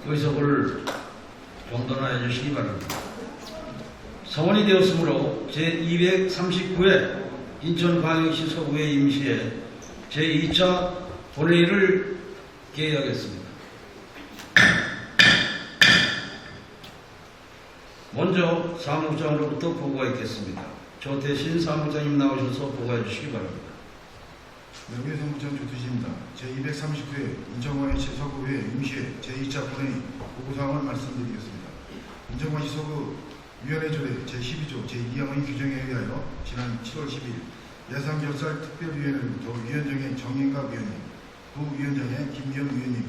의석을 정돈하여 주시기 바랍니다. 성원이 되었으므로 제239회 인천광역시 서구회 임시회 제2차 본회의를 개의하겠습니다. 먼저 사무국장으로부터 보고가 있겠습니다. 조태신 사무국장님 나오셔서 보고해 주시기 바랍니다. 명예 사무국장 조태신입니다. 제239회 인천광역시 서구회 임시회 제2차 본회의 보고사항을 말씀드리겠습니다. 인천광역시 서구위원회 조례 제12조 제2항의 규정에 의하여 지난 7월 10일 예산결산 특별위원회로부터 위원장의 정인갑 위원님, 부위원장의 김기현 위원님이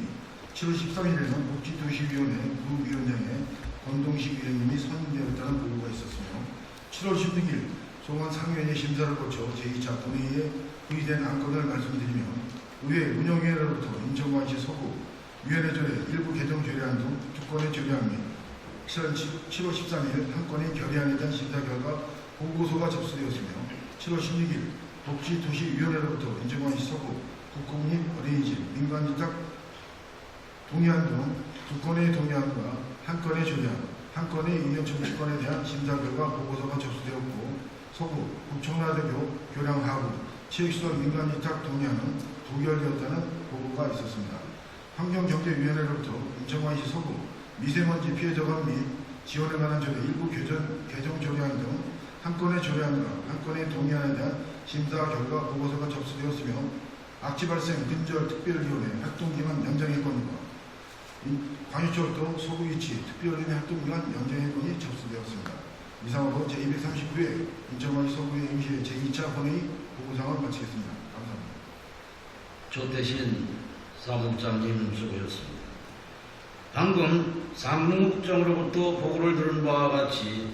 7월 13일에는 복지도시위원회 부위원장의 권동식 위원님이 선임되었다는 보고가 있었으며 7월 16일 송환 상위원회 심사를 거쳐 제2차 본회의에 부의된 안건을 말씀드리면 의회 운영위원회로부터 인천광역시 서구 위원회 조례 일부 개정 조례안 등 두 건의 조례안 및 7월 13일 한 건의 결의안에 대한 심사 결과 보고서가 접수되었으며 7월 16일 복지도시위원회로부터 인천광역시 서구 국공립 어린이집 민간주택 동의안 등 두 건의 동의안과 한 건의 조례안, 한 건의 의견 청구권에 대한 심사 결과 보고서가 접수되었고 서구 북청라대교 교량하구 체육시설 민간위탁 동의안은 부결되었다는 보고가 있었습니다. 환경경제위원회로부터 인천광역시 서구 미세먼지 피해 저감 및 지원에 관한 조례 일부 개정 조례안 등 한 건의 조례안과 한 건의 동의안에 대한 심사 결과 보고서가 접수되었으며 악취 발생 근절 특별위원회 활동기간 연장의 건과 광역철도 서구위치 특별위원회 활동기간 연장의 건이 접수되었습니다. 이상으로 제239회 인천광역시 서구회 임시회 제2차 본회의 보고사항을 마치겠습니다. 감사합니다. 조태신 사무국장님 수고하셨습니다. 방금 사무국장으로부터 보고를 들은 바와 같이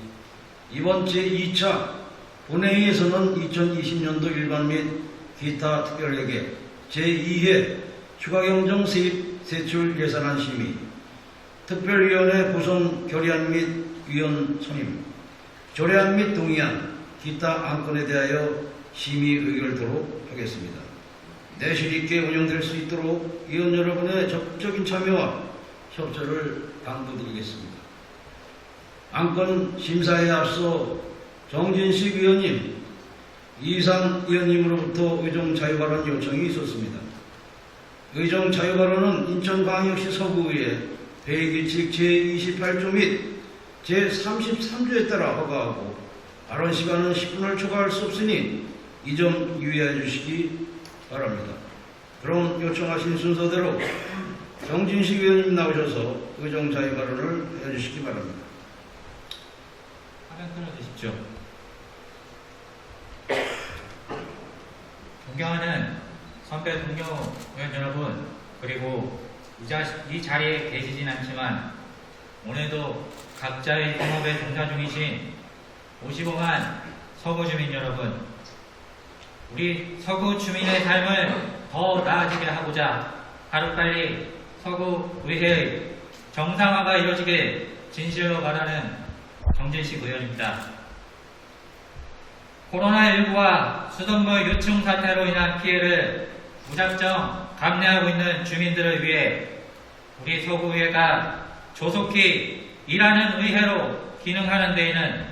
이번 제2차 본회의에서는 2020년도 일반 및 기타 특별회계 제2회 추가경정 세입 세출 예산안 심의, 특별위원회 구성 결의안 및 위원 선임, 조례안 및 동의안, 기타 안건에 대하여 심의 의결토록 하겠습니다. 내실 있게 운영될 수 있도록 위원 여러분의 적극적인 참여와 협조를 당부드리겠습니다. 안건 심사에 앞서 정진식 위원님, 이상 위원님으로부터 의정 자유발언 요청이 있었습니다. 의정 자유발언은 인천광역시 서구의 배기칙 제28조 및 제33조에 따라 허가하고 발언 시간은 10분을 초과할 수 없으니 이 점 유의해 주시기 바랍니다. 그럼 요청하신 순서대로 정진식 위원님 나오셔서 의정 자유발언을 해주시기 바랍니다. 화면 끊어주십시오. 존경하는 선배 동료 의원 여러분, 그리고 이 자리에 계시진 않지만 오늘도 각자의 생업에 종사 중이신 55만 서구 주민 여러분, 우리 서구 주민의 삶을 더 나아지게 하고자 하루빨리 서구 의회의 정상화가 이루어지길 진실로 바라는 정진식 의원입니다. 코로나19와 수돗물 유충 사태로 인한 피해를 무작정 감내하고 있는 주민들을 위해 우리 서구의회가 조속히 일하는 의회로 기능하는 데에는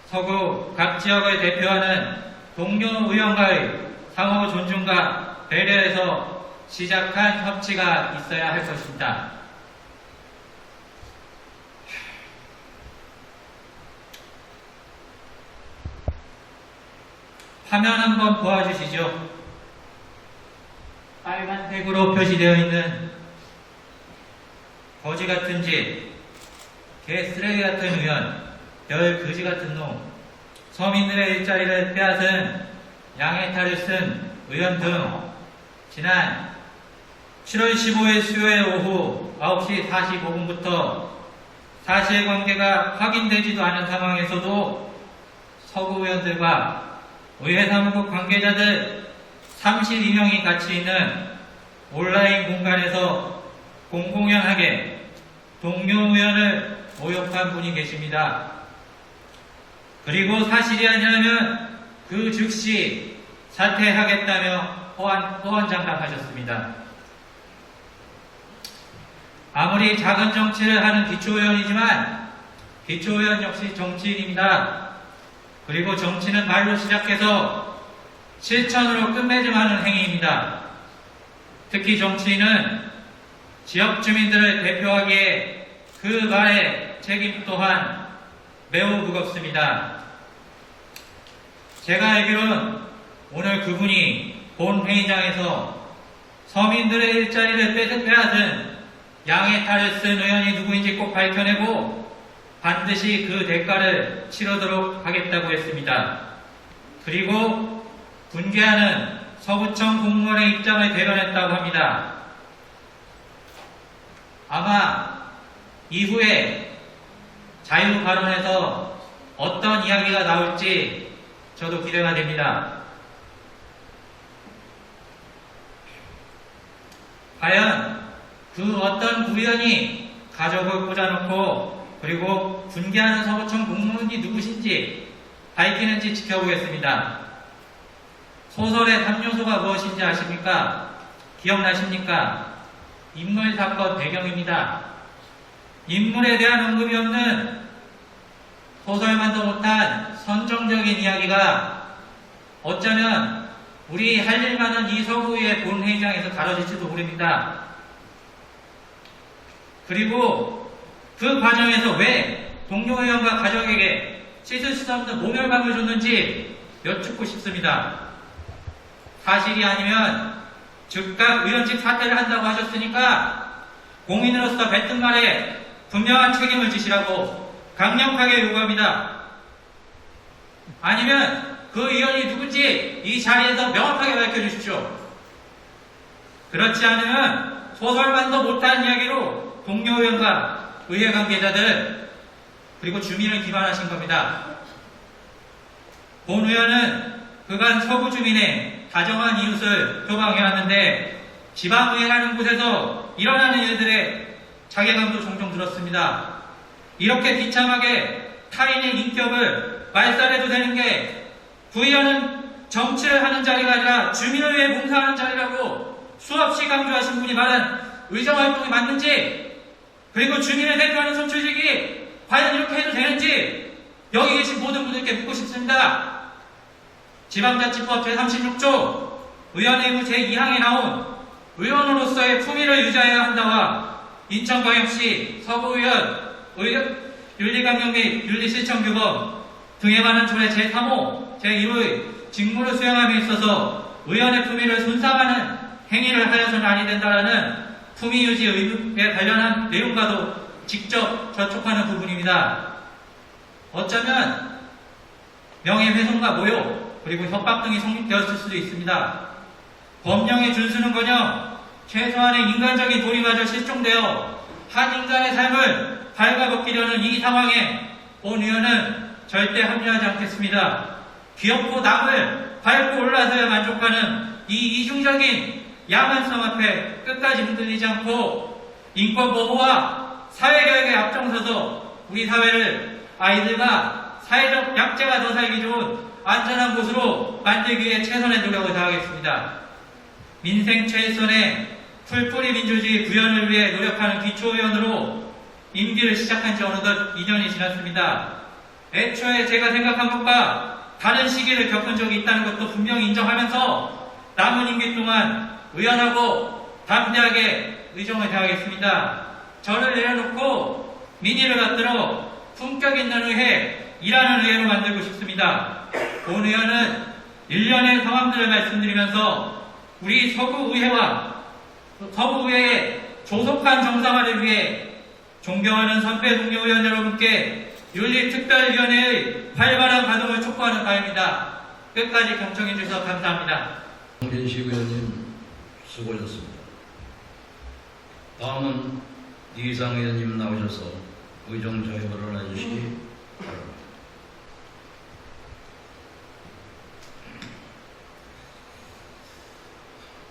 서구 각 지역을 대표하는 동료 의원과의 상호 존중과 배려에서 시작한 협치가 있어야 할 것입니다. 화면 한번 보아주시죠. 빨간색으로 표시되어 있는 거지 같은 짓, 개 쓰레기 같은 의원, 별 거지 같은 놈, 서민들의 일자리를 빼앗은 양해탈을 쓴 의원 등 지난 7월 15일 수요일 오후 9시 45분부터 사실관계가 확인되지도 않은 상황에서도 서구 의원들과 의회 사무국 관계자들 32명이 같이 있는 온라인 공간에서 공공연하게 동료 의원을 모욕한 분이 계십니다. 그리고 사실이 아니라면 그 즉시 사퇴하겠다며 호언장담하셨습니다. 아무리 작은 정치를 하는 기초의원이지만 기초의원 역시 정치인입니다. 그리고 정치는 말로 시작해서 실천으로 끝맺음하는 행위입니다. 특히 정치인은 지역 주민들을 대표하기에 그 말의 책임 또한 매우 무겁습니다. 제가 알기로는 오늘 그분이 본회의장에서 서민들의 일자리를 빼앗은 양의 탈을 쓴 의원이 누구인지 꼭 밝혀내고 반드시 그 대가를 치르도록 하겠다고 했습니다. 그리고 분개하는 서구청 공무원의 입장을 대변했다고 합니다. 아마 이후에 자유 발언에서 어떤 이야기가 나올지 저도 기대가 됩니다. 과연 그 어떤 구의원이 가족을 꽂아놓고 그리고 분개하는 서구청 공무원이 누구신지 밝히는지 지켜보겠습니다. 소설의 3요소가 무엇인지 아십니까? 기억나십니까? 인물, 사건, 배경입니다. 인물에 대한 언급이 없는 소설만도 못한 선정적인 이야기가 어쩌면 우리 할 일 많은 이 서구의 본회의장에서 다뤄질지도 모릅니다. 그리고 그 과정에서 왜 동료 의원과 가족에게 씻을 수 없는 모멸감을 줬는지 여쭙고 싶습니다. 사실이 아니면 즉각 의원직 사퇴를 한다고 하셨으니까 공인으로서 뱉은 말에 분명한 책임을 지시라고 강력하게 요구합니다. 아니면 그 의원이 누군지 이 자리에서 명확하게 밝혀주십시오. 그렇지 않으면 소설만도 못한 이야기로 동료 의원과 의회 관계자들 그리고 주민을 기반하신 겁니다. 본 의원은 그간 서구 주민의 다정한 이웃을 표방해왔는데 지방의회라는 곳에서 일어나는 일들에 자괴감도 종종 들었습니다. 이렇게 비참하게 타인의 인격을 말살해도 되는 게 구의원은 정치를 하는 자리가 아니라 주민을 위해 봉사하는 자리라고 수없이 강조하신 분이 말한 의정활동이 맞는지 그리고 주민을 대표하는 선출직이 과연 이렇게 해도 되는지 여기 계신 모든 분들께 묻고 싶습니다. 지방자치법 제36조 의원의무 제2항에 나온 의원으로서의 품위를 유지해야 한다와 인천광역시 서구의원 윤리강령 및 윤리실천규범 등에 관한 조례 제3호 제1호의 직무를 수행함에 있어서 의원의 품위를 손상하는 행위를 하여서는 아니 된다라는 품위 유지 의무에 관련한 내용과도 직접 접촉하는 부분입니다. 어쩌면 명예훼손과 모욕 그리고 협박 등이 성립되었을 수도 있습니다. 법령의 준수는커녕 최소한의 인간적인 도리마저 실종되어 한 인간의 삶을 발가벗기려는 이 상황에 본 의원은 절대 합류하지 않겠습니다. 귀엽고 남을 밟고 올라서야 만족하는 이 이중적인 야만성 앞에 끝까지 흔들리지 않고 인권 보호와 사회개혁에 앞장서서 우리 사회를 아이들과 사회적 약자가 더 살기 좋은 안전한 곳으로 만들기 위해 최선의 노력을 다하겠습니다. 민생 최선의 풀뿌리 민주주의 구현을 위해 노력하는 기초의원으로 임기를 시작한 지 어느덧 2년이 지났습니다. 애초에 제가 생각한 것과 다른 시기를 겪은 적이 있다는 것도 분명히 인정하면서 남은 임기 동안 의연하고 담대하게 의정을 다하겠습니다. 저를 내려놓고 민의를 받들어 품격 있는 의회, 일하는 의회로 만들고 싶습니다. 본 의원은 일련의 상황들을 말씀드리면서 우리 서구의회와 서구의회의 조속한 정상화를 위해 존경하는 선배 동료 의원 여러분께 윤리특별위원회의 활발한 가동을 촉구하는 바입니다. 끝까지 경청해 주셔서 감사합니다. 정진식 의원님 수고하셨습니다. 다음은 이상 의원님 나오셔서 의정자유 발언해 주시기 바랍니다.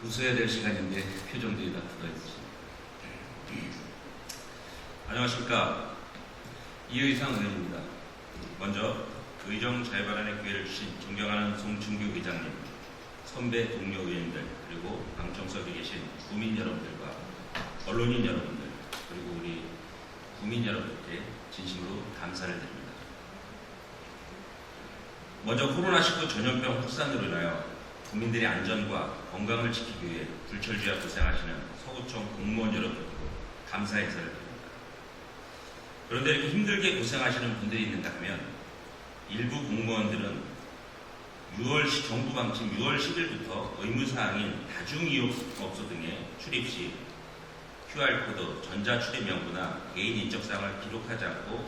웃어야 될 시간인데 표정들이 다 굳어있습니다. 안녕하십니까. 이의상 의원입니다. 먼저 의정 자유발언의 기회를 주신 존경하는 송충규 의장님, 선배 동료 의원님들, 그리고 방청석에 계신 국민 여러분들과 언론인 여러분들, 그리고 국민 여러분께 진심으로 감사를 드립니다. 먼저 코로나19 전염병 확산으로 인하여 국민들의 안전과 건강을 지키기 위해 불철주야 고생하시는 서구청 공무원 여러분께 감사 인사를 드립니다. 그런데 이렇게 힘들게 고생하시는 분들이 있는가 하면 일부 공무원들은 정부 방침 6월 10일부터 의무사항인 다중이용업소 등의 출입 시 QR코드, 전자출입명부나 개인 인적사항을 기록하지 않고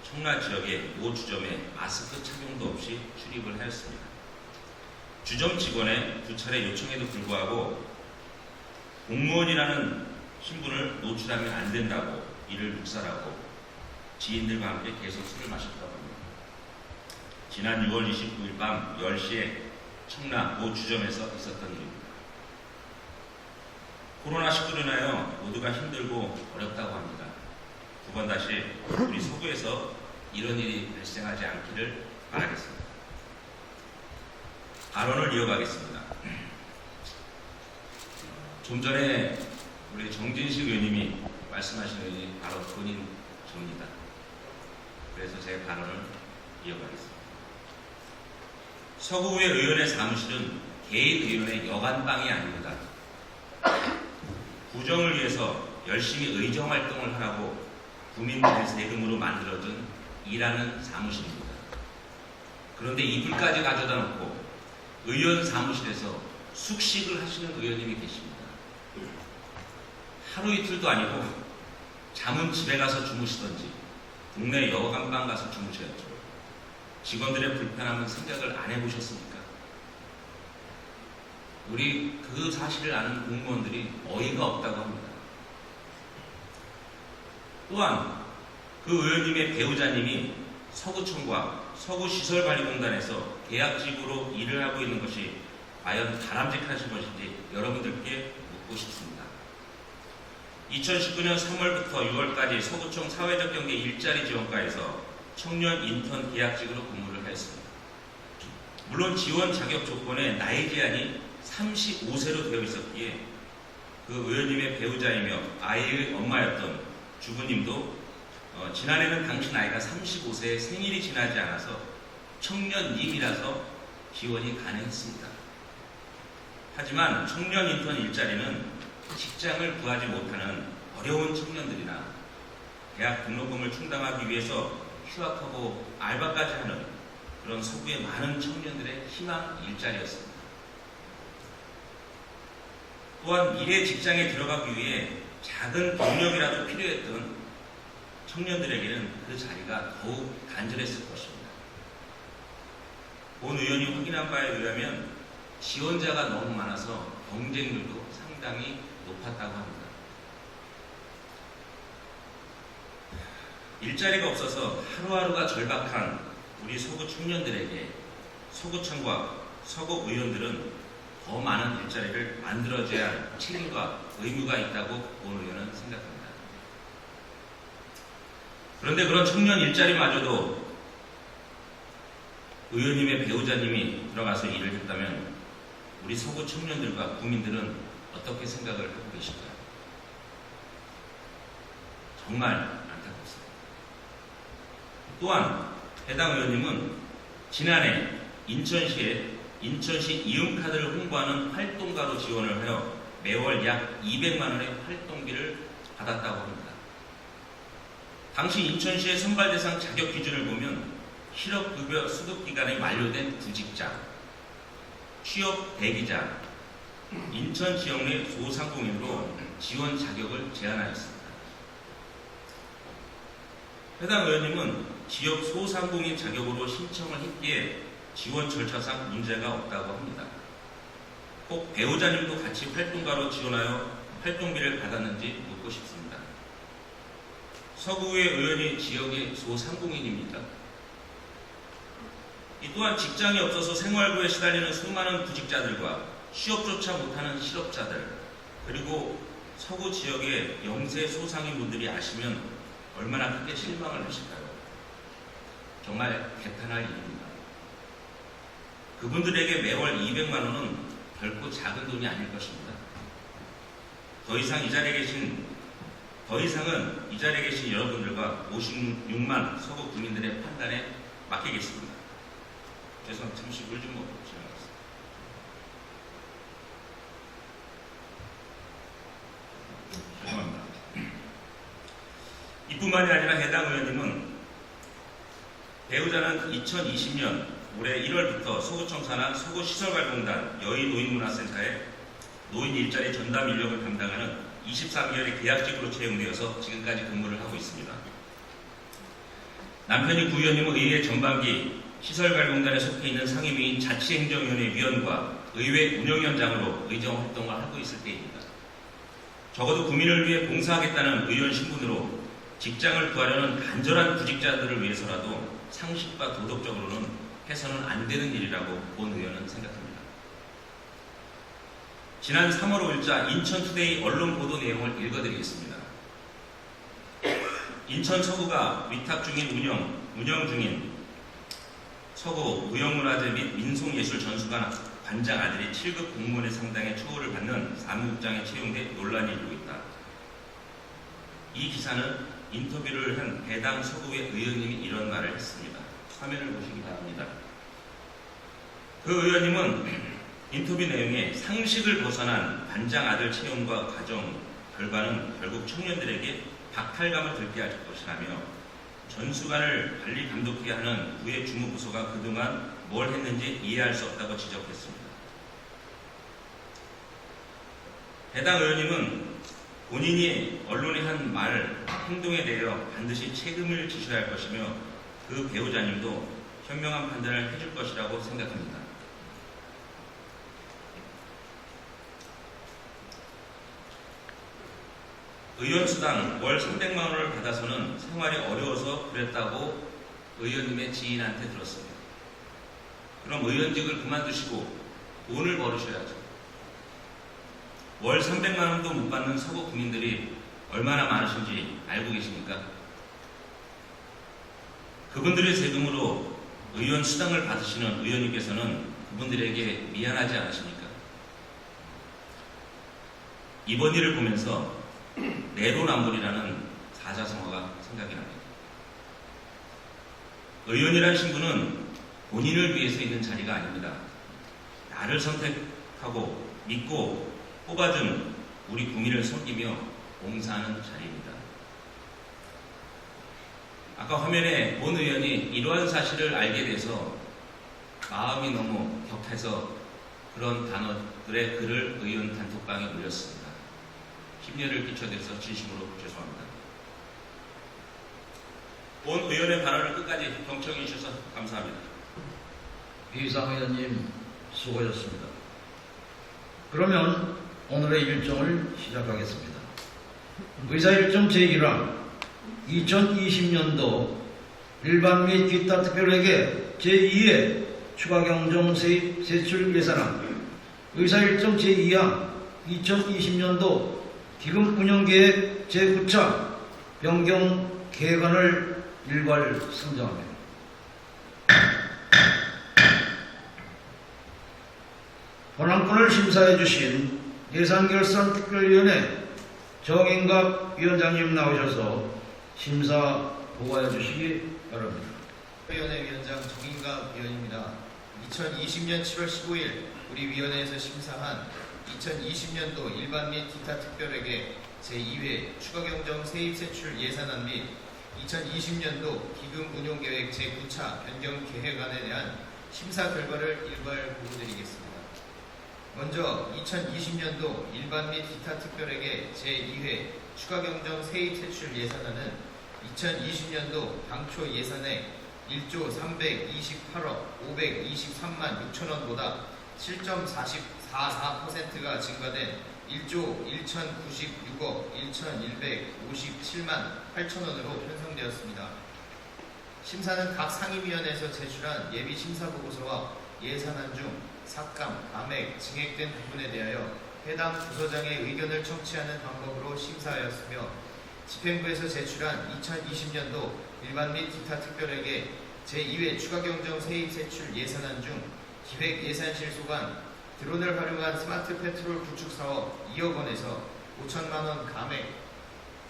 청라 지역의 모 주점에 마스크 착용도 없이 출입을 하였습니다. 주점 직원의 2차례 요청에도 불구하고 공무원이라는 신분을 노출하면 안 된다고 이를 묵살하고 지인들과 함께 계속 술을 마셨다고 합니다. 지난 6월 29일 밤 10시에 청라 모 주점에서 있었던 일입니다. 코로나19로 인하여 모두가 힘들고 어렵다고 합니다. 두 번 다시 우리 서구에서 이런 일이 발생하지 않기를 바라겠습니다. 발언을 이어가겠습니다. 좀 전에 우리 정진식 의원님이 말씀하신 의원이 바로 본인 저입니다. 그래서 제 발언을 이어가겠습니다. 서구의 의원의 사무실은 개인 의원의 여간방이 아닙니다. 구정을 위해서 열심히 의정 활동을 하라고 국민들의 세금으로 만들어진 일하는 사무실입니다. 그런데 이불까지 가져다 놓고 의원 사무실에서 숙식을 하시는 의원님이 계십니다. 하루 이틀도 아니고 잠은 집에 가서 주무시던지 동네 여간방 가서 주무셔야죠. 직원들의 불편함은 생각을 안 해보셨습니까? 우리 그 사실을 아는 공무원들이 어이가 없다고 합니다. 또한 그 의원님의 배우자님이 서구청과 서구시설관리공단에서 계약직으로 일을 하고 있는 것이 과연 바람직하신 것인지 여러분들께 묻고 싶습니다. 2019년 3월부터 6월까지 서구청 사회적 경제 일자리 지원과에서 청년 인턴 계약직으로 근무를 하였습니다. 물론 지원 자격 조건에 나이 제한이 35세로 되어 있었기에 그 의원님의 배우자이며 아이의 엄마였던 주부님도 지난해는 당시 나이가 35세의 생일이 지나지 않아서 청년님이라서 지원이 가능했습니다. 하지만 청년 인턴 일자리는 직장을 구하지 못하는 어려운 청년들이나 대학 등록금을 충당하기 위해서 휴학하고 알바까지 하는 그런 서구의 많은 청년들의 희망 일자리였습니다. 또한 미래 직장에 들어가기 위해 작은 경력이라도 필요했던 청년들에게는 그 자리가 더욱 간절했을 것입니다. 본 의원이 확인한 바에 의하면 지원자가 너무 많아서 경쟁률도 상당히 높았다고 합니다. 일자리가 없어서 하루하루가 절박한 우리 서구 청년들에게 서구청과 서구 의원들은 더 많은 일자리를 만들어줘야 할 책임과 의무가 있다고 본 의원은 생각합니다. 그런데 그런 청년 일자리마저도 의원님의 배우자님이 들어가서 일을 했다면 우리 서구 청년들과 국민들은 어떻게 생각을 하고 계실까요? 정말 안타깝습니다. 또한 해당 의원님은 지난해 인천시 이음카드를 홍보하는 활동가로 지원을 하여 매월 약 200만 원의 활동비를 받았다고 합니다. 당시 인천시의 선발 대상 자격 기준을 보면 실업급여 수급기간이 만료된 구직자, 취업 대기자, 인천 지역 내 소상공인으로 지원 자격을 제한하였습니다. 해당 의원님은 지역 소상공인 자격으로 신청을 했기에 지원 절차상 문제가 없다고 합니다. 꼭 배우자님도 같이 활동가로 지원하여 활동비를 받았는지 묻고 싶습니다. 서구의 의원이 지역의 소상공인입니다. 이 또한 직장이 없어서 생활고에 시달리는 수많은 구직자들과 취업조차 못하는 실업자들, 그리고 서구 지역의 영세 소상인분들이 아시면 얼마나 크게 실망을 하실까요? 정말 개탄할 일입니다. 그분들에게 매월 200만 원은 결코 작은 돈이 아닐 것입니다. 더 이상 이 자리에 계신 더 이상은 이 자리에 계신 여러분들과 56만 서구 국민들의 판단에 맡기겠습니다. 죄송합니다. 잠시 물 좀 먹고 지나가겠습니다. 죄송합니다. 이뿐만이 아니라 해당 의원님은 배우자는 2020년 올해 1월부터 서구청사나 서구시설발공단 여의노인문화센터에 노인 일자리 전담 인력을 담당하는 23개월의 계약직으로 채용되어서 지금까지 근무를 하고 있습니다. 남편이 구 의원님은 의회 전반기 시설발공단에 속해 있는 상임위인 자치행정위원회 위원과 의회 운영위원장으로 의정 활동을 하고 있을 때입니다. 적어도 국민을 위해 봉사하겠다는 의원 신분으로 직장을 구하려는 간절한 구직자들을 위해서라도 상식과 도덕적으로는 해서는 안 되는 일이라고 본 의원은 생각합니다. 지난 3월 5일자 인천투데이 언론 보도 내용을 읽어드리겠습니다. 인천 서구가 위탁 중인 운영 중인 서구 무형문화재 및 민속예술전수관 관장 아들이 7급 공무원의 상당의 처우를 받는 사무국장에 채용돼 논란이 일고 있다. 이 기사는 인터뷰를 한 해당 서구의 의원님이 이런 말을 했습니다. 화면을 보시기 바랍니다. 그 의원님은 인터뷰 내용에 상식을 벗어난 관장 아들 채용과 과정 결과는 결국 청년들에게 박탈감을 들게 할 것이라며 전수관을 관리 감독해야 하는 구의 주무부서가 그동안 뭘 했는지 이해할 수 없다고 지적했습니다. 해당 의원님은 본인이 언론에 한 말, 행동에 대하여 반드시 책임을 지셔야 할 것이며 그 배우자님도 현명한 판단을 해줄 것이라고 생각합니다. 의원수당 월 300만 원을 받아서는 생활이 어려워서 그랬다고 의원님의 지인한테 들었습니다. 그럼 의원직을 그만두시고 돈을 벌으셔야죠. 월 300만 원도 못 받는 서구 국민들이 얼마나 많으신지 알고 계십니까? 그분들의 세금으로 의원 수당을 받으시는 의원님께서는 그분들에게 미안하지 않으십니까? 이번 일을 보면서 내로남불이라는 사자성어가 생각이 납니다. 의원이라는 신분은 본인을 위해서 있는 자리가 아닙니다. 나를 선택하고 믿고 뽑아준 우리 국민을 섬기며 봉사하는 자리입니다. 아까 화면에 본 의원이 이러한 사실을 알게 돼서 마음이 너무 격해서 그런 단어들의 글을 의원 단톡방에 올렸습니다. 심려를 끼쳐드려서 진심으로 죄송합니다. 본 의원의 발언을 끝까지 경청해 주셔서 감사합니다. 이상 의원님 수고하셨습니다. 그러면 오늘의 일정을 시작하겠습니다. 의사일정 제1항 2020년도 일반 및 기타 특별회계 제2회 추가경정 세입 세출 예산안 의사일정 제2항 2020년도 기금 운영계획 제9차 변경 계획안을 일괄 상정합니다. 권한권을 심사해 주신 예산결산특별위원회 정인갑 위원장님 나오셔서 심사 보고해 주시기 바랍니다. 위원회 위원장 정인갑 위원입니다. 2020년 7월 15일 우리 위원회에서 심사한 2020년도 일반 및 기타 특별회계 제2회 추가경정 세입세출 예산안 및 2020년도 기금 운용계획 제9차 변경 계획안에 대한 심사 결과를 일괄 보고드리겠습니다. 먼저 2020년도 일반 및 기타 특별회계 제2회 추가경정 세입세출 예산안은 2020년도 당초 예산액 1조 328억 523만 6천원보다 7.44%가 증가된 1조 1096억 1157만 8천원으로 편성되었습니다. 심사는 각 상임위원회에서 제출한 예비심사보고서와 예산안 중 삭감, 감액, 증액된 부분에 대하여 해당 부서장의 의견을 청취하는 방법으로 심사하였으며 집행부에서 제출한 2020년도 일반 및 기타 특별회계 제2회 추가경정 세입세출 예산안 중 기획예산실 소관 드론을 활용한 스마트 페트롤 구축 사업 2억 원에서 5천만 원 감액,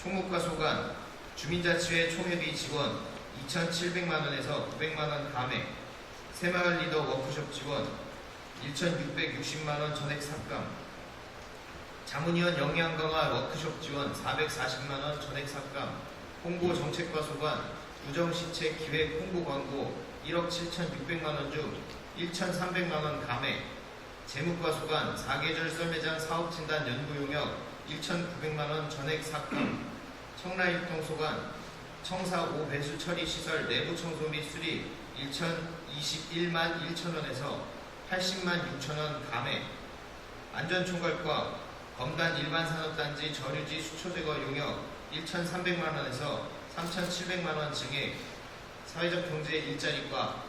총무과 소관, 주민자치회 총회비 지원 2,700만원에서 900만원 감액, 새마을 리더 워크숍 지원 1,660만원 전액 삭감, 자문위원 역량 강화 워크숍 지원 440만원 전액 삭감, 홍보정책과 소관, 우정시책 기획 홍보 광고 1억 7,600만원 중 1,300만원 감액, 재무과 소관, 4계절 썰매장 사업진단 연구용역 1,900만원 전액 삭감, 청라일동 소관, 청사 5배수 처리 시설 내부 청소 및 수리 1,021만 1천원에서 80만 6천원 감액, 안전총괄과 검단 일반산업단지 저류지 수초제거 용역 1,300만원에서 3,700만원 증액, 사회적 경제 일자리과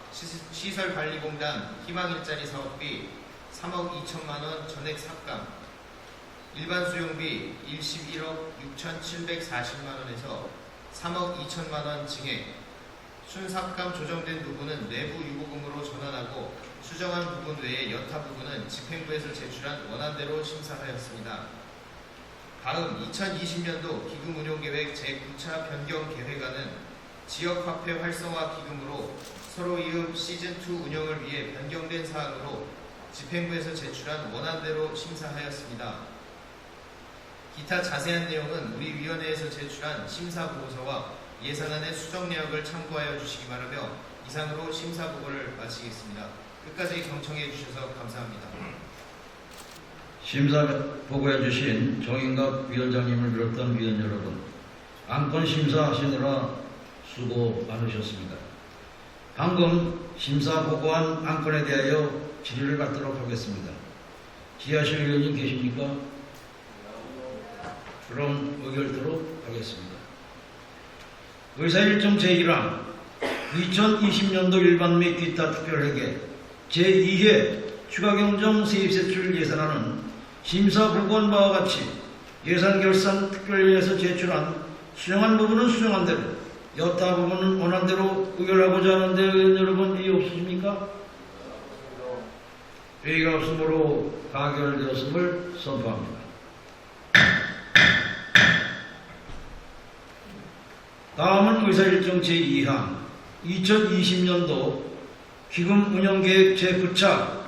시설관리공단 희망일자리 사업비 3억 2천만원 전액 삭감, 일반 수용비 11억 6,740만원에서 3억 2천만원 증액, 순삭감 조정된 부분은 내부 유보금으로 전환하고 수정한 부분 외에 여타 부분은 집행부에서 제출한 원안대로 심사하였습니다. 다음 2020년도 기금운용계획 제9차 변경계획안은 지역화폐 활성화 기금으로 서로 이음 시즌2 운영을 위해 변경된 사항으로 집행부에서 제출한 원안대로 심사하였습니다. 기타 자세한 내용은 우리 위원회에서 제출한 심사보고서와 예산안의 수정 내역을 참고하여 주시기 바라며 이상으로 심사보고를 마치겠습니다. 끝까지 경청해 주셔서 감사합니다. 심사 보고해 주신 정인갑 위원장님을 비롯한 위원 여러분, 안건 심사하시느라 수고 많으셨습니다. 방금 심사 보고한 안건에 대하여 질의를 받도록 하겠습니다. 지하실 의원님 계십니까? 그럼 의결토록 하겠습니다. 의사일정 제1항 2020년도 일반 및 기타 특별회계 제2회 추가경정 세입세출 예산안은 심사 보고한 바와 같이 예산결산 특별위에서 제출한 수정한 부분은 수정한 대로, 여타 부분은 원한 대로 의결하고자 하는데 의원 여러분 이의 없으십니까? 회의가 없으므로 가결되었음을 선포합니다. 다음은 의사일정 제2항 2020년도 기금운영계획 제9차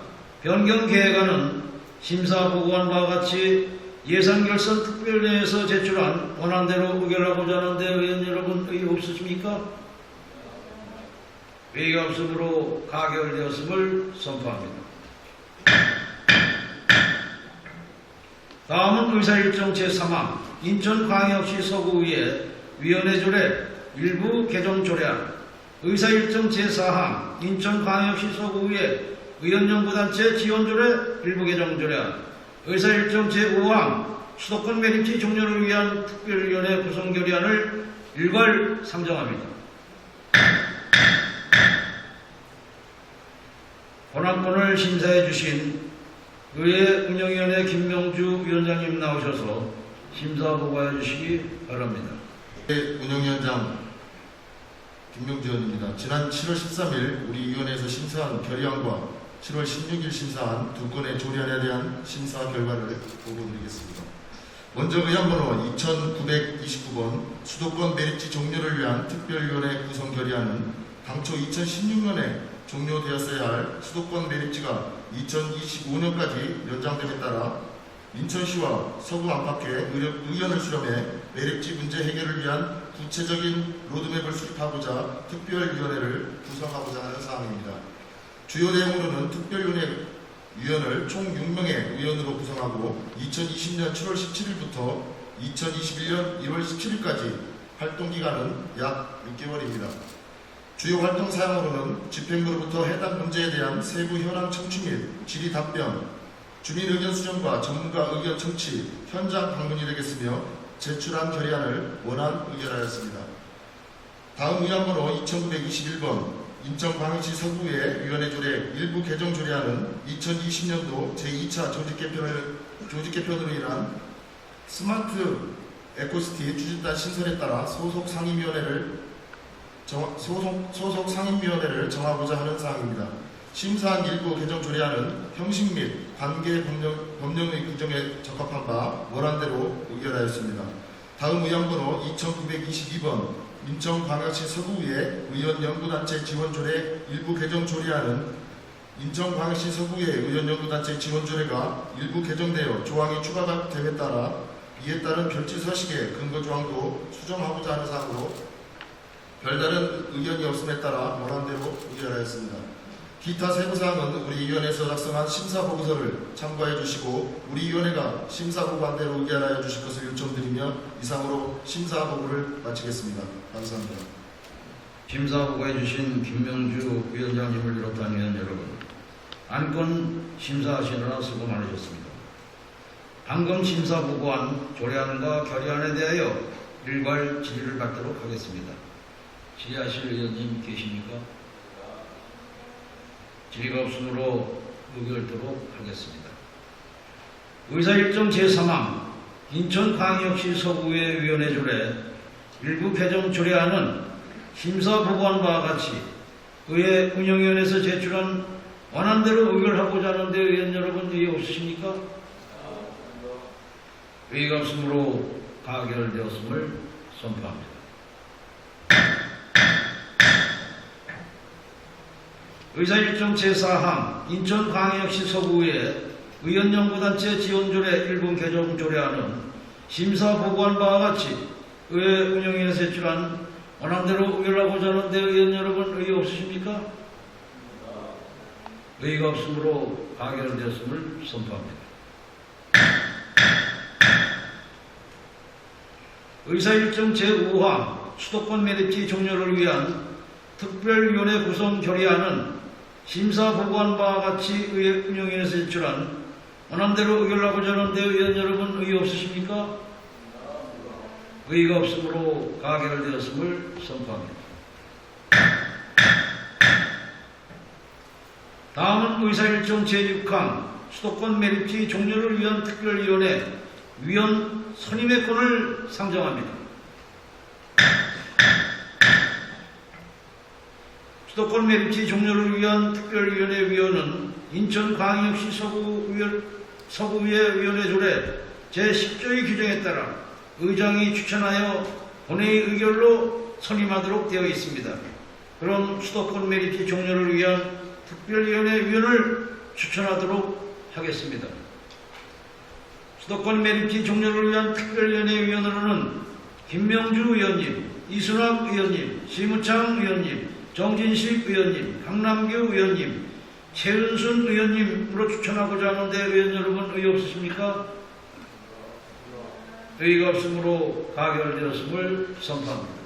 변경계획안은 심사 보고한 바와 같이 예산결산 특별회에서 제출한 원안대로 의결하고자 하는데 의원 여러분 의의 없으십니까? 회의가 없으므로 가결되었음을 선포합니다. 다음은 의사일정 제3항 인천광역시 서구의회 위원회 조례 일부 개정 조례안, 의사일정 제4항 인천광역시 서구의회 의원연구단체 지원조례 일부 개정 조례안, 의사일정 제5항 수도권 매립지 종료를 위한 특별위원회 구성 결의안을 일괄 상정합니다. 본안건을 심사해 주신 의회 운영위원회 김명주 위원장님 나오셔서 심사 보고해 주시기 바랍니다. 운영위원장 김명주 의원입니다. 지난 7월 13일 우리 위원회에서 심사한 결의안과 7월 16일 심사한 두 건의 조례안에 대한 심사 결과를 보고드리겠습니다. 먼저 의안번호 2929번 수도권 매립지 종료를 위한 특별위원회 구성 결의안은 당초 2016년에 종료되었어야 할 수도권 매립지가 2025년까지 연장됨에 따라 인천시와 서구 안팎에 의견을 수렴해 매립지 문제 해결을 위한 구체적인 로드맵을 수립하고자 특별위원회를 구성하고자 하는 사항입니다. 주요 내용으로는 특별위원회위원을 총 6명의 위원으로 구성하고 2020년 7월 17일부터 2021년 1월 17일까지 활동기간은 약 6개월입니다. 주요 활동 사항으로는 집행부로부터 해당 문제에 대한 세부 현황 청취 및 질의 답변, 주민 의견 수정과 전문가 의견 청취, 현장 방문이 되겠으며 제출한 결의안을 원안 의결하였습니다. 다음 의안번호 2921번 인천광역시 서구의 위원회 조례 일부 개정 조례안은 2020년도 제2차 조직 개편으로 인한 스마트 에코시티 추진단 신설에 따라 소속 상임위원회를 정하고자 하는 사항입니다. 심사한 일부 개정 조례안은 형식 및 관계 법령의 규정에 적합한 바 원안대로 의결하였습니다. 다음 의안번호 2922번 인천광역시 서구의 의원연구단체 지원조례 일부 개정 조례안은 인천광역시 서구의 의원연구단체 지원조례가 일부 개정되어 조항이 추가됨에 따라 이에 따른 별지서식의 근거조항도 수정하고자 하는 사항으로 별다른 의견이 없음에 따라 원안대로 의결하였습니다. 기타 세부사항은 우리 위원회에서 작성한 심사보고서를 참고해 주시고 우리 위원회가 심사보고안대로 의결하여 주실 것을 요청드리며 이상으로 심사보고를 마치겠습니다. 감사합니다. 심사보고해 주신 김명주 위원장님을 비롯한 위원 여러분, 안건 심사하시느라 수고 많으셨습니다. 방금 심사보고한 조례안과 결의안에 대하여 일괄 질의를 받도록 하겠습니다. 질의하실 의원님 계십니까? 질의가 없으므로 의결토록 하겠습니다. 의사일정 제3항 인천광역시 서구의 위원회 조례 일부 개정 조례안은 심사보고한 바와 같이 의회 운영위원회에서 제출한 원안대로 의결하고자 하는데 의원 여러분 의의 없으십니까? 의의가 없으므로 가결되었음을 선포합니다. 의사일정 제4항 인천광역시 서구의 의원연구단체 지원조례 일부 개정 조례안은 심사보고한 바와 같이 의회 운영위원회에서 제출한 원안대로 의결하고자 하는데 의원 여러분 의의 없으십니까? 의의가 없으므로 가결되었음을 선포합니다. 의사일정 제5항 수도권 매립지 종료를 위한 특별위원회 구성 결의안은 심사보고한 바와 같이 의회 운영위원회에서 제출한 원안대로 의결하고자 하는데 의원 여러분 의의 없으십니까? 의의가 없으므로 가결되었음을 선포합니다. 다음은 의사일정 제6항 수도권 매립지 종료를 위한 특별위원회 위원 선임의 권을 상정합니다. 수도권 매립지 종료를 위한 특별위원회 위원은 인천광역시 서구의 위원회 조례 제10조의 규정에 따라 의장이 추천하여 본회의 의결로 선임하도록 되어 있습니다. 그럼 수도권 매립지 종료를 위한 특별위원회 위원을 추천하도록 하겠습니다. 수도권 매립지 종료를 위한 특별위원회 위원으로는 김명주 의원님, 이순학 의원님, 심우창 의원님, 정진식 의원님, 강남규 의원님, 최은순 의원님으로 추천하고자 하는데 의원 여러분 의의 없으십니까? 의의가 없으므로 가결되었음을 선포합니다.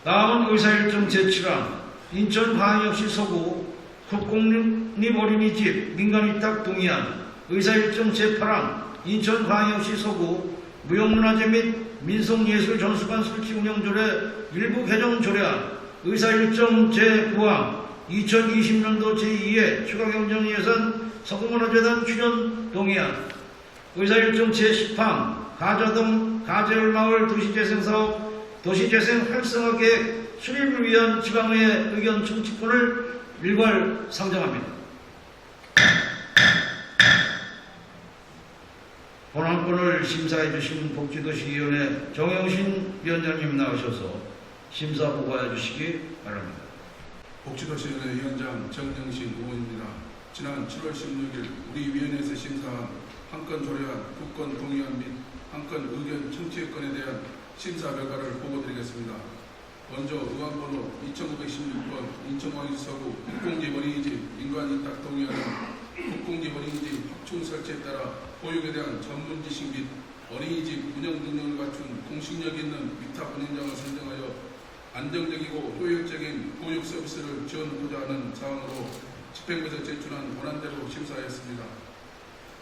다음은 의사일정 제7항 인천광역시 서구 국공립어린이집 민간위탁 동의안 의사일정 제8항 인천광역시 서구 무형문화재 및 민속예술전수관 설치 운영조례 일부 개정 조례안 의사일정 제9항 2020년도 제2회 추가경정 예산 서구문화재단 출연 동의안 의사일정 제10항 가자동 가재울마을 도시재생사업 도시재생 활성화 계획 수립을 위한 지방의회 의견 청취권을 일괄 상정합니다. 본안건을 심사해 주신 복지도시위원회 정영신 위원장님 나오셔서 심사 보고해 주시기 바랍니다. 복지도시위원회 위원장 정영신 의원입니다. 지난 7월 16일 우리 위원회에서 심사한 한 건 조례안, 두 건 동의안 및 한 건 의견 청취권에 대한 심사 결과를 보고드리겠습니다. 먼저 의안번호 2916번 인천광역시 서구 국공립 어린이집 민간위탁 동의안은 국공립 어린이집 확충 설치에 따라 보육에 대한 전문 지식 및 어린이집 운영 능력을 갖춘 공식력 있는 위탁 운영장을 선정하여 안정적이고 효율적인 보육 서비스를 지원하고자 하는 사항으로 집행부에서 제출한 원안대로 심사하였습니다.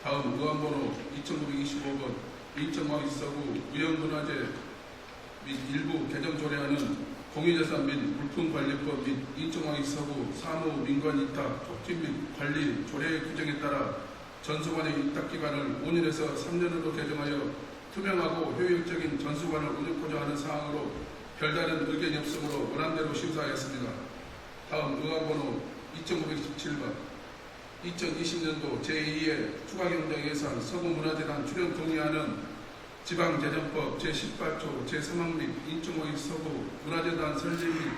다음 의안번호 2925번 인천광역시 서구 무형문화재 및 일부 개정 조례안은 공유재산 및 물품관리법 및 인천광역시 서구 사무 민간위탁 촉진 및 관리 조례 규정에 따라 전수관의 위탁기간을 5년에서 3년으로 개정하여 투명하고 효율적인 전수관을 운영하고자 하는 사항으로 별다른 의견이 없으므로 원안대로 심사하였습니다. 다음 의안번호 2917번 2020년도 제2회 추가경정 예산 서구문화재단 출연 동의안은 지방재정법 제18조 제3항 및 인천공의 서구 문화재단 설립 및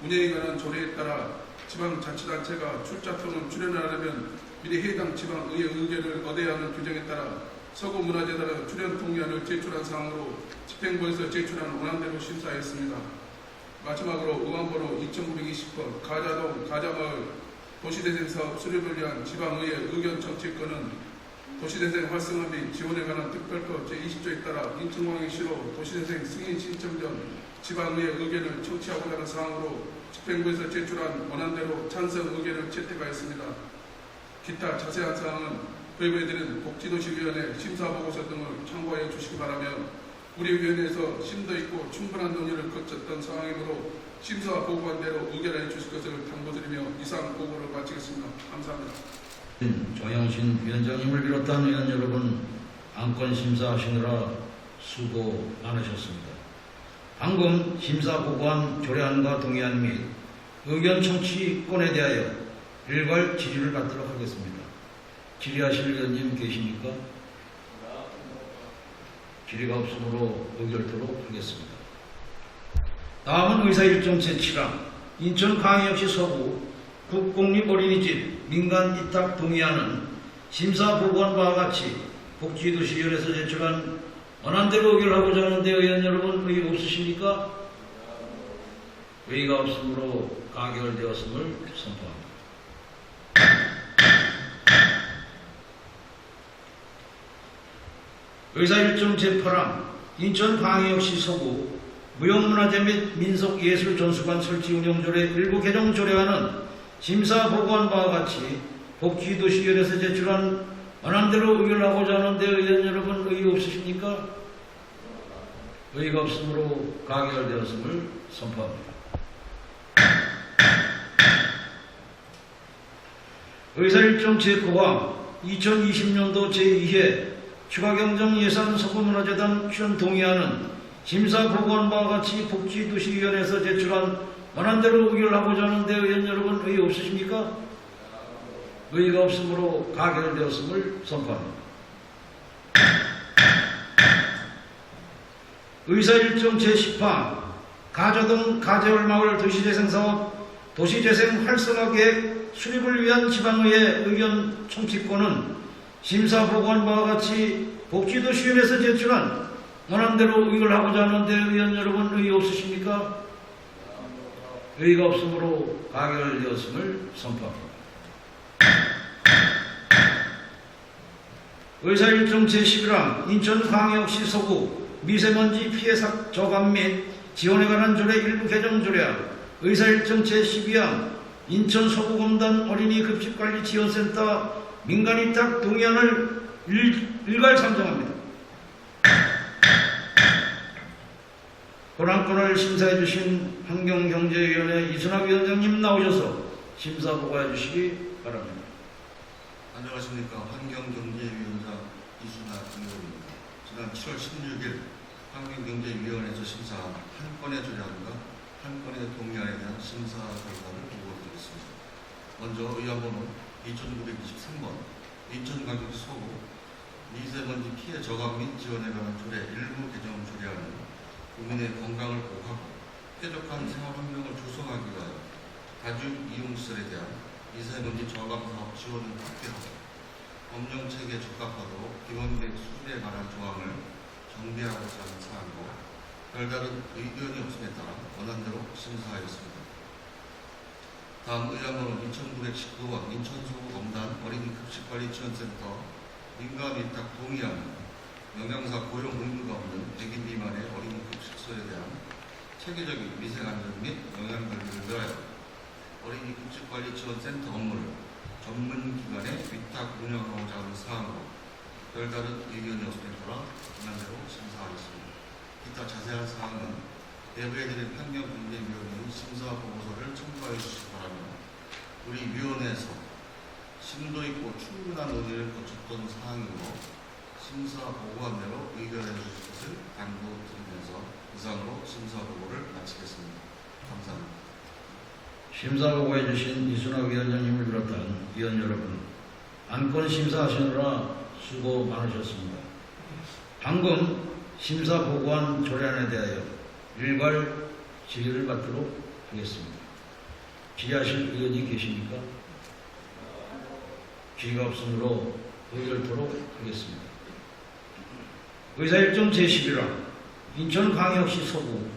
운영에 관한 조례에 따라 지방자치단체가 출자 또는 출연을 하려면 미리 해당 지방의회 의견을 얻어야 하는 규정에 따라 서구문화재단은 출연 동의안을 제출한 사항으로 집행부에서 제출한 원안대로 심사했습니다. 마지막으로 의안번호 2920번 가자동 가자마을 도시재생사업 수립을 위한 지방의회 의견 정치권은 도시재생 활성화 및 지원에 관한 특별법 제20조에 따라 인천광역시로 도시재생 승인 신청 전 지방의회 의견을 청취하고자 하는 사항으로 집행부에서 제출한 원안대로 찬성 의견을 채택하였습니다. 기타 자세한 사항은 의회드린 복지도시위원회 심사보고서 등을 참고하여 주시기 바라며 우리 위원회에서 심도 있고 충분한 논의를 거쳤던 상황이므로 심사와 보고한 대로 의견을 주실 것을 당부드리며 이상 보고를 마치겠습니다. 감사합니다. 정영신 위원장님을 비롯한 의원 여러분, 안건 심사하시느라 수고 많으셨습니다. 방금 심사 보고한 조례안과 동의안 및 의견 청취권에 대하여 일괄 질의를 받도록 하겠습니다. 질의하실 의원님 계십니까? 질의가 없으므로 의결토록 하겠습니다. 다음은 의사일정 제7항 인천광역시 서구 국공립어린이집 민간위탁 동의안은 심사 보고한 바와 같이 복지도시위원회에서 제출한 원안대로 의결하고자 하는데 의원 여러분 의의 없으십니까? 의의가 없으므로 가결되었음을 선포합니다. 의사일정 제8항 인천광역시 서구 무형문화재 및 민속예술전수관 설치 운영조례 일부 개정 조례안은 심사 보고한 바와 같이 복지도시위원회에서 제출한 원안대로 의결하고자 하는데 의원 여러분 의의 없으십니까? 의의가 없으므로 가결되었음을 선포합니다. 의사일정 제9항 2020년도 제2회 추가경정 예산 서구문화재단 출연 동의안은 심사 보고한 바와 같이 복지도시위원회에서 제출한 원안대로 의결하고자 하는데 의원 여러분 의의 없으십니까? 의의가 없으므로 가결되었음을 선포합니다. 의사일정 제10항 가자동 가재월마을 도시재생사업 도시재생 활성화계획 수립을 위한 지방의회 의견 청취권은 심사 보고한 바와 같이 복지도시위원회에서 제출한 원안대로 의결하고자 하는데 의원 여러분 의의 없으십니까? 의의가 없으므로 가결되었음을 선포합니다. 의사일정 제11항 인천광역시 서구 미세먼지 피해 저감 및 지원에 관한 조례 일부 개정 조례안 의사일정 제12항 인천 서구공단 어린이 급식관리 지원센터 민간위탁 동의안을 일괄 상정합니다. 권한권을 심사해 주신 환경경제위원회 이순학 위원장님 나오셔서 심사 보고해 주시기 바랍니다. 안녕하십니까. 환경경제위원장 이순학 의원입니다. 지난 7월 16일 환경경제위원회에서 심사한 한 건의 조례안과 한 건의 동의안에 대한 심사 결과를 보고드리겠습니다. 먼저 의안번호 2923번 인천광역시 서구 미세먼지 피해 저감 및 지원에 관한 조례 일부 개정 조례안은 국민의 건강을 보호하고 쾌적한 생활 환경을 조성하기 위하여 다중 이용시설에 대한 미세먼지 저감 사업 지원을 확대하고 법령체계에 적합하도록 기본계획 수준에 관한 조항을 정비하고자 하는 사항이고 별다른 의견이 없음에 따라 원안대로 심사하였습니다. 다음 의안번호 2919번 인천서구 검단 어린이급식관리지원센터 민간위탁 동의안 영양사 고용 의무가 없는 100인 미만의 어린이급식소에 대한 체계적인 위생안전 및 영양관리를 위하여 어린이급식관리지원센터 업무를 전문기관에 위탁 운영하고자 하는 사항으로 별다른 의견이 없음에 따라 원안대로 심사하겠습니다. 기타 자세한 사항은 내부해드린 환경경제위원회의 심사보고서를 첨부하여 주시기 바라며 우리 위원회에서 심도 있고 충분한 논의를 거쳤던 사항이므로 심사 보고한 대로 의결해 주실 것을 당부드리면서 이상으로 심사 보고를 마치겠습니다. 감사합니다. 심사 보고해 주신 이순학 위원장님을 비롯한 위원 여러분, 안건 심사하시느라 수고 많으셨습니다. 방금 심사 보고한 조례안에 대하여 일괄 질의를 받도록 하겠습니다. 질의하실 의원이 계십니까? 질의가 없으므로 의결토록 하겠습니다. 의사일정 제11화 인천광역시 서구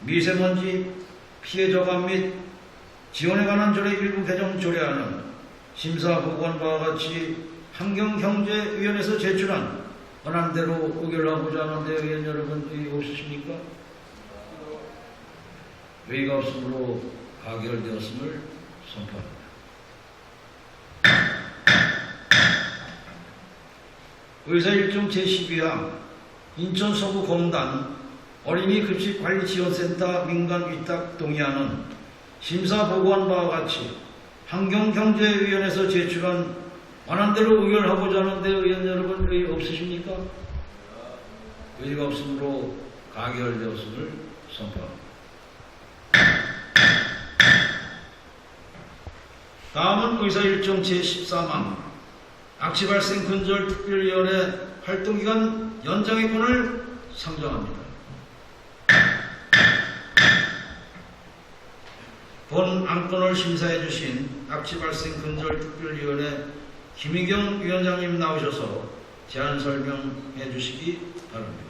미세먼지 피해 저감 및 지원에 관한 조례 일부 개정 조례안은 심사 보고한 바와 같이 환경경제위원회에서 제출한 권한대로 의결하고자 하는데 의원 여러분 의의 없으십니까? 의의가 없으므로 가결되었음을 선포합니다. 의사일정 제12화 인천 서구 공단 어린이 급식 관리 지원센터 민간 위탁 동의안은 심사 보고한 바와 같이 환경경제위원회에서 제출한 권한대로 의결하고자 하는데 의원 여러분 의의 없으십니까? 의의가 없으므로 가결되었음을 선포합니다. 다음은 의사일정 제14만 악취발생 근절특별위원회 활동기간 연장의권을 상정합니다. 본 안건을 심사해 주신 악취발생 근절특별위원회 김희경 위원장님 나오셔서 제안 설명해 주시기 바랍니다.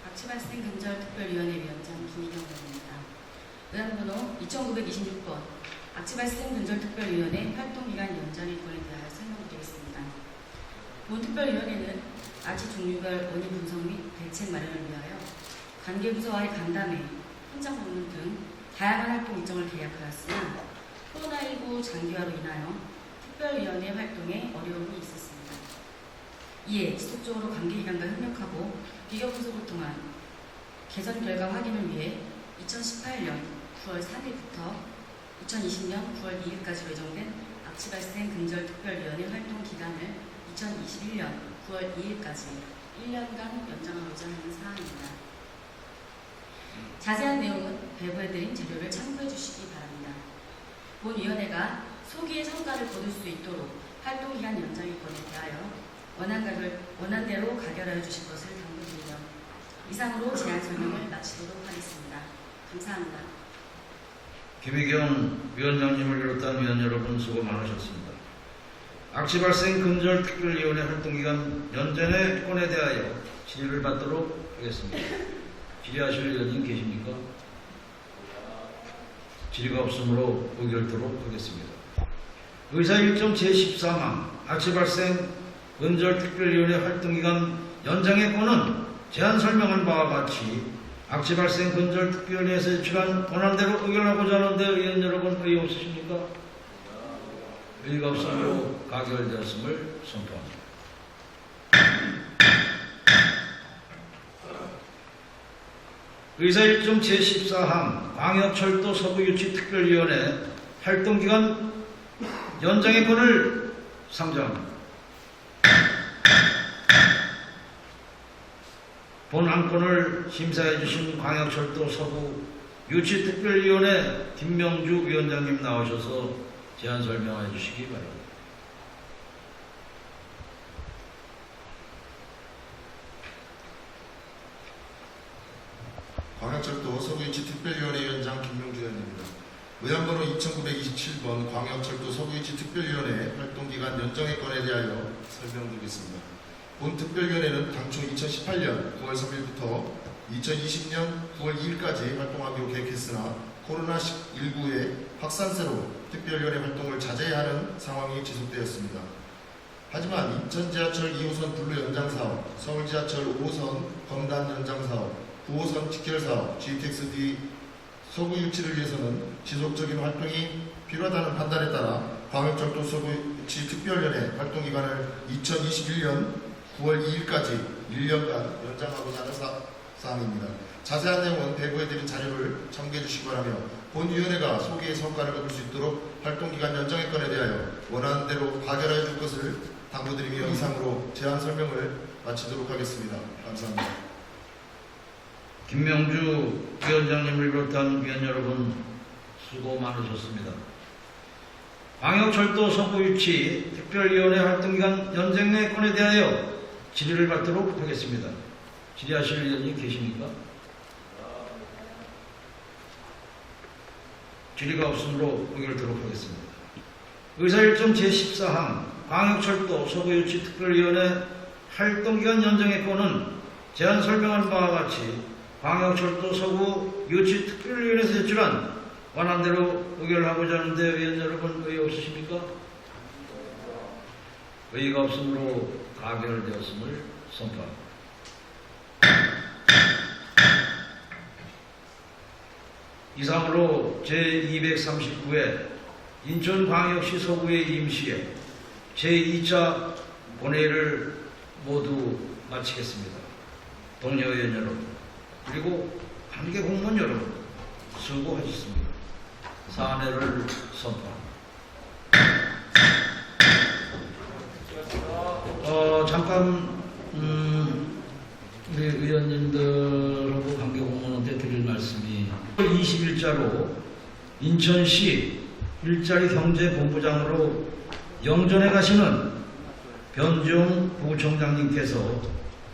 악취발생 근절특별위원회 위원장 김희경 의원입니다. 의안번호 2926번 악취발생 근절특별위원회 활동기간 연장의권에 대하여 설명드리겠습니다. 본 특별위원회는 악취 종류별 원인 분석 및 대책 마련을 위하여 관계부서와의 간담회, 현장 방문 등 다양한 활동 일정을 계약하였으나 코로나19 장기화로 인하여 특별위원회 활동에 어려움이 있었습니다. 이에 지속적으로 관계기관과 협력하고 비교 분석을 통한 개선 결과 확인을 위해 2018년 9월 3일부터 2020년 9월 2일까지로 예정된 악취발생 근절특별위원회 활동 기간을 2021년 9월 2일까지 1년간 연장하고자 하는 사항입니다. 자세한 내용은 배부해드린 자료를 참고해 주시기 바랍니다. 본 위원회가 소기의 성과를 거둘 수 있도록 활동기간 연장의권에 대하여 원안대로 가결하여 주실 것을 당부드리며 이상으로 제안 설명을 마치도록 하겠습니다. 감사합니다. 김희경 위원장님을 비롯한 위원 여러분 수고 많으셨습니다. 악취발생 근절특별위원회 활동기간 연장의 권에 대하여 질의를 받도록 하겠습니다. 질의하실 의원님 계십니까? 질의가 없으므로 의결토록 하겠습니다. 의사일정 제14만 악취발생 근절특별위원회 활동기간 연장의 권은 제안 설명한 바와 같이 악취발생 근절특별위원회에서 제출한 권한대로 의결하고자 하는데 의원 여러분 의의 없으십니까? 의의가 없으므로 가결되었음을 선포합니다. 의사일정 제14항 광역철도 서부유치특별위원회 활동기간 연장의 권을 상정합니다. 본 안건을 심사해 주신 광역철도 서부유치특별위원회 김명주 위원장님 나오셔서 제안 설명해 주시기 바랍니다. 광역철도 서구유치특별위원회 위원장 김명주 의원입니다. 의안번호 2927번 광역철도 서구유치특별위원회 활동기간 연장의권에 대하여 설명드리겠습니다. 본 특별위원회는 당초 2018년 9월 3일부터 2020년 9월 2일까지 활동하기로 계획했으나 코로나19의 확산세로 특별위원회 활동을 자제해야 하는 상황이 지속되었습니다. 하지만 인천지하철 2호선 분로 연장사업, 서울지하철 5호선 검단 연장사업, 9호선 직결사업, GTX-D 서구유치를 위해서는 지속적인 활동이 필요하다는 판단에 따라 광역철도 서구유치특별위원회 활동기간을 2021년 9월 2일까지 1년간 연장하고자 하는 사항입니다. 자세한 내용은 배부해드린 자료를 참고해 주시기 바라며 본 위원회가 소기의 성과를 거둘 수 있도록 활동기간 연장의 건에 대하여 원하는 대로 가결하여 줄 것을 당부드리며 이상으로 제안 설명을 마치도록 하겠습니다. 감사합니다. 김명주 위원장님을 비롯한 위원 여러분 수고 많으셨습니다. 광역철도 서구유치 특별위원회 활동기간 연장건에 대하여 질의를 받도록 하겠습니다. 질의하실 위원이 계십니까? 질의가 없으므로 의결토록 하겠습니다. 의사일정 제14항 광역철도 서구유치 특별위원회 활동기간 연장의 건은 제안 설명한 바와 같이 광역철도 서구유치 특별위원회에서 제출한 원안대로 의결하고자 하는데 위원 여러분 의의 없으십니까? 의의가 없으므로 가결되었음을 선포합니다. 이상으로 제239회 인천광역시 서구의 임시회 제2차 본회의를 모두 마치겠습니다. 동료 의원 여러분 그리고 관계 공무원 여러분 수고하셨습니다. 사안회를 선포합니다. 잠깐 우리 의원님들하고 관계 공무원한테 드릴 말씀이 20일자로 인천시 일자리 경제본부장으로 영전에 가시는 변종 부부총장님께서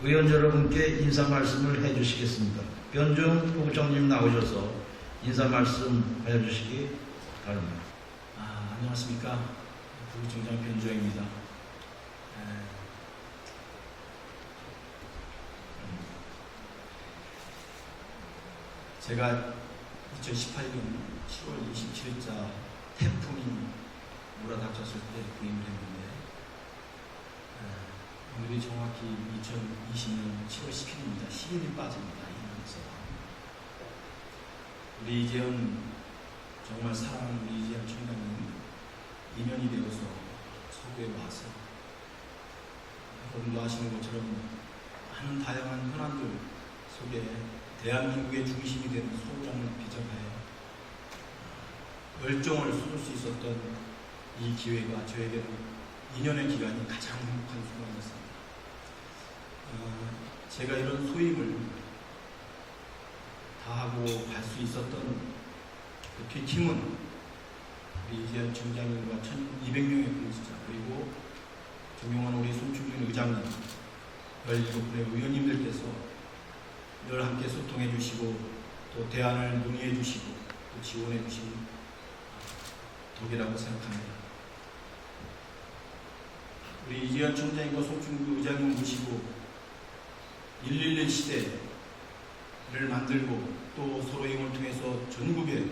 의원 여러분께 인사 말씀을 해주시겠습니다. 변종 부부총장님 나오셔서 인사 말씀 해주시기 바랍니다. 안녕하십니까. 부부총장 변주영입니다. 제가 2018년 7월 27일자 태풍이 몰아닥쳤을 때 부임을 했는데 오늘이 정확히 2020년 7월 10일입니다. 10일이 빠집니다. 이러면서 우리 이재현 정말 사랑하는 우리 이재현 총장님 2년이 되어서 서구에 와서 여러분도 아시는 것처럼 많은 다양한 현안들 속에 대한민국의 중심이 되는 서구장을 비전하여 열정을 쏟을 수 있었던 이 기회가 저에게는 2년의 기간이 가장 행복한 순간이었습니다. 제가 이런 소임을 다하고 갈 수 있었던 그 뒷힘은 우리 이재현 총장님과 1200명의 공직자 그리고 존경하는 우리 손충준 의장님 17분의 의원님들께서 늘 함께 소통해 주시고 또 대안을 논의해 주시고 또 지원해 주신 덕이라고 생각합니다. 우리 이재현 총장님과 손충규 의장님 모시고 111 시대를 만들고 또 서로 힘을 통해서 전국의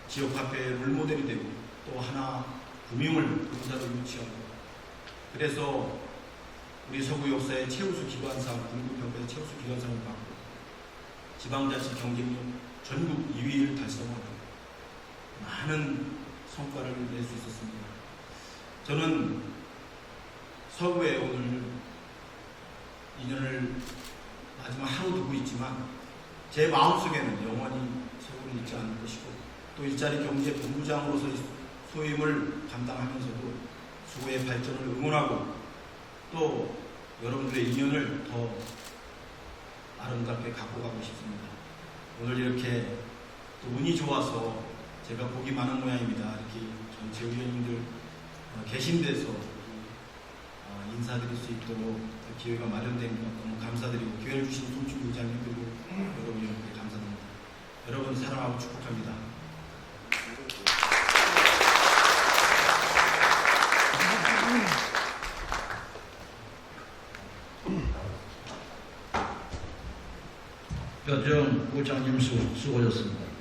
지역화폐의 롤모델이 되고 또 하나 금융을 군사로 유치하고 그래서 우리 서구 역사의 최우수 기관상 군국협회의 최우수 기관상을 받고 지방자치 경쟁력 전국 2위를 달성하고 많은 성과를 낼 수 있었습니다. 저는 서구에 오늘 2년을 마지막 하루 두고 있지만 제 마음속에는 영원히 서구를 잊지 않을 것이고 또 일자리 경제 본부장으로서 소임을 감당하면서도 서구의 발전을 응원하고 또 여러분들의 인연을 더 아름답게 갖고 가고 싶습니다. 오늘 이렇게 또 운이 좋아서 제가 복이 많은 모양입니다. 이렇게 전체 의원님들 계신 데서 인사드릴 수 있도록 기회가 마련된 것 너무 감사드리고 기회를 주신 손충 의장님 그리고 여러분 여러분께 감사드립니다. 여러분 사랑하고 축복합니다. 변종 부장님 수고하셨습니다.